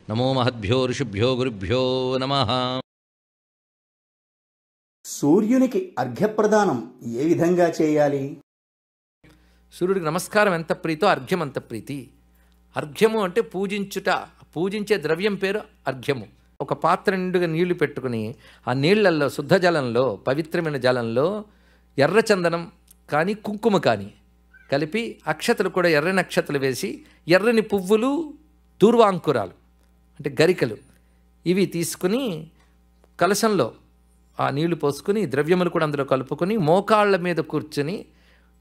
నమో మహద్భ్యో ఋషిభ్యో గురుభ్యో నమః. సూర్యునికి అర్ఘ్యప్రదానం ఏ విధంగా చేయాలి? సూర్యుడికి నమస్కారం ఎంత ప్రీతో అర్ఘ్యం అంత ప్రీతి. అర్ఘ్యము అంటే పూజించుట, పూజించే ద్రవ్యం పేరు అర్ఘ్యము. ఒక పాత్ర నిండుగా నీళ్లు పెట్టుకుని ఆ నీళ్లల్లో శుద్ధ జలంలో, పవిత్రమైన జలంలో ఎర్రచందనం కానీ కుంకుమ కానీ కలిపి అక్షతలు కూడా ఎర్రని అక్షతలు వేసి ఎర్రని పువ్వులు, దూర్వాంకురాలు అంటే గరికలు ఇవి తీసుకుని కలశంలో ఆ నీళ్లు పోసుకుని ద్రవ్యములు కూడా అందులో కలుపుకొని మోకాళ్ళ మీద కూర్చుని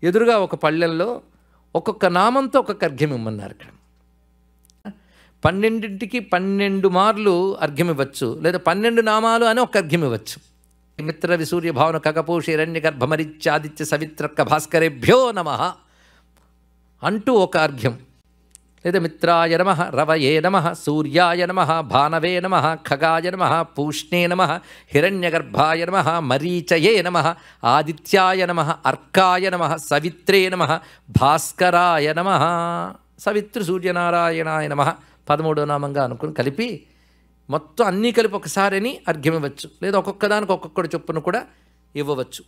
ఎదురుగా ఒక పళ్ళెంలో ఒక్కొక్క నామంతో ఒక్కొక్క అర్ఘ్యం ఇమ్మన్నారు. ఇక్కడ 12ంటికి 12 మార్లు అర్ఘ్యం ఇవ్వచ్చు, లేదా 12 నామాలు అని ఒక అర్ఘ్యం ఇవ్వచ్చు. మిత్ర విసూర్య భావన కకపోషి హిరణ్య గర్భమరిత్యాదిత్య సవిత్రక్క భాస్కరేభ్యో నమః అంటూ ఒక అర్ఘ్యం, లేదా మిత్రాయ నమః రవయే నమః సూర్యాయ నమః భానవే నమః ఖగాయ నమః పూష్ణే నమః హిరణ్యగర్భాయ నమః మరీచయే నమః ఆదిత్యాయ నమః అర్కాయ నమః సవిత్రే నమః భాస్కరాయ నమః సవితృ సూర్యనారాయణాయ నమః 13వ నామంగా అనుకుని కలిపి మొత్తం అన్నీ కలిపి ఒకసారిని అర్ఘ్యం ఇవ్వచ్చు, లేదా ఒక్కొక్కదానికి ఒక్కొక్కటి చొప్పున కూడా ఇవ్వవచ్చు.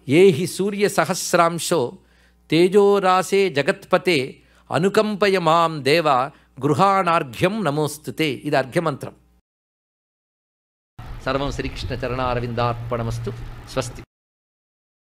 ఏ హి సూర్య సహస్రాంశో తేజోరాసే జగత్పతే అనుకంపయ మాం దేవ గృహాణార్ఘ్యం నమోస్తుతే. ఇది అర్ఘ్యమంత్రం. సర్వం శ్రీకృష్ణ చరణారవిందార్పణమస్తు. స్వస్తి.